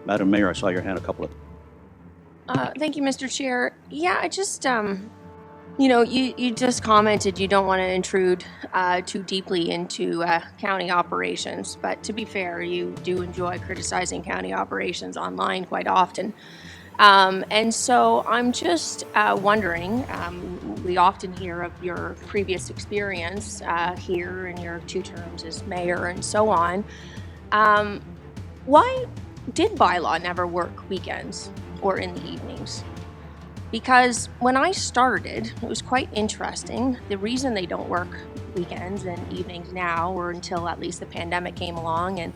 Madam Mayor, I saw your hand a couple of... Thank you, Mr. Chair. Yeah, I just, you just commented you don't want to intrude too deeply into county operations, but to be fair, you do enjoy criticizing county operations online quite often. And so I'm just wondering, we often hear of your previous experience here in your 2 terms as mayor and so on. Why did bylaw never work weekends or in the evenings? Because when I started, it was quite interesting. The reason they don't work weekends and evenings now, or until at least the pandemic came along,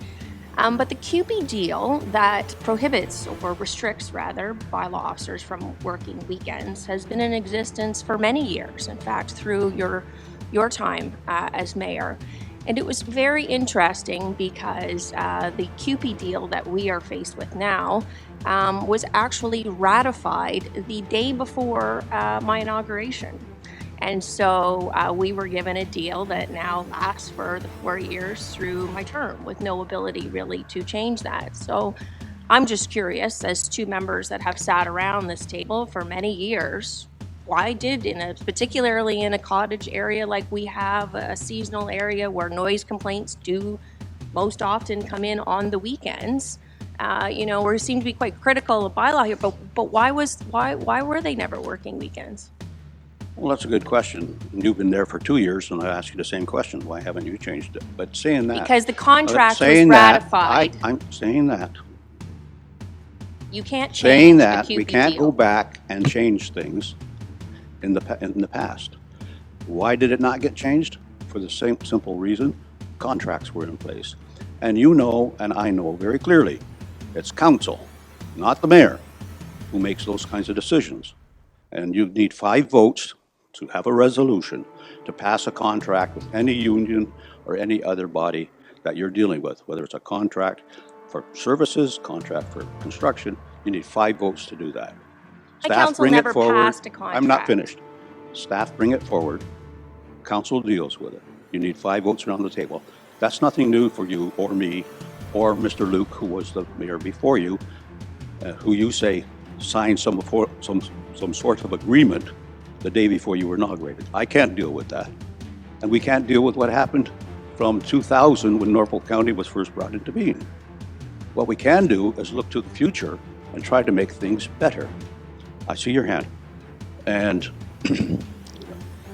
but the QP deal that prohibits or restricts rather bylaw officers from working weekends has been in existence for many years. In fact, through your time as mayor. And it was very interesting because the QP deal that we are faced with now was actually ratified the day before my inauguration. And so we were given a deal that now lasts for the 4 years through my term with no ability really to change that. So I'm just curious, as 2 members that have sat around this table for many years, why did, particularly in a cottage area like we have, a seasonal area where noise complaints do most often come in on the weekends, we seem to be quite critical of bylaw here, but why were they never working weekends? Well, that's a good question. You've been there for 2 years, and I asked you the same question. Why haven't you changed it? But saying that... Because the contract was ratified. I'm saying that. You can't change saying that the QP we can't deal. go back and change things in the past. Why did it not get changed? For the same simple reason, contracts were in place. And you know, and I know very clearly, it's council, not the mayor, who makes those kinds of decisions. And you need 5 votes to have a resolution to pass a contract with any union or any other body that you're dealing with, whether it's a contract for services, contract for construction. You need 5 votes to do that. My council never passed a contract. I'm not finished. Staff bring it forward. Council deals with it. You need 5 votes around the table. That's nothing new for you or me or Mr. Luke, who was the mayor before you, who you say signed some sort of agreement the day before you were inaugurated. I can't deal with that. And we can't deal with what happened from 2000 when Norfolk County was first brought into being. What we can do is look to the future and try to make things better. I see your hand. And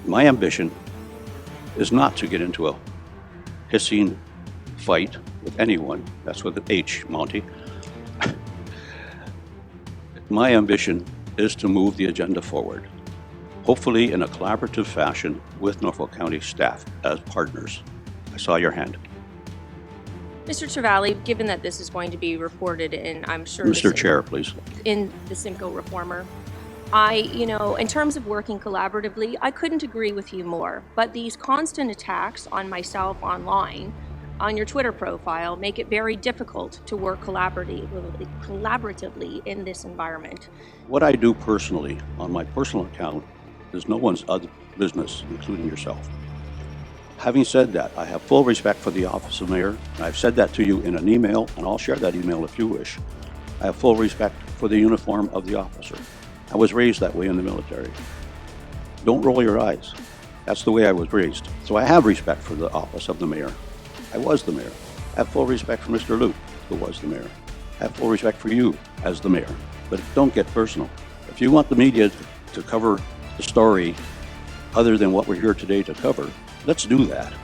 my ambition is not to get into a hissing fight with anyone. That's with an H, Monty. My ambition is to move the agenda forward, hopefully in a collaborative fashion with Norfolk County staff as partners. I saw your hand. Mr. Travale, given that this is going to be reported in, I'm sure... Mr. Chair, please. In the Simcoe Reformer, in terms of working collaboratively, I couldn't agree with you more. But these constant attacks on myself online, on your Twitter profile, make it very difficult to work collaboratively in this environment. What I do personally on my personal account is no one's other business, including yourself. Having said that, I have full respect for the office of mayor. And I've said that to you in an email, and I'll share that email if you wish. I have full respect for the uniform of the officer. I was raised that way in the military. Don't roll your eyes. That's the way I was raised. So I have respect for the office of the mayor. I was the mayor. I have full respect for Mr. Luke, who was the mayor. I have full respect for you as the mayor. But don't get personal. If you want the media to cover the story other than what we're here today to cover, let's do that.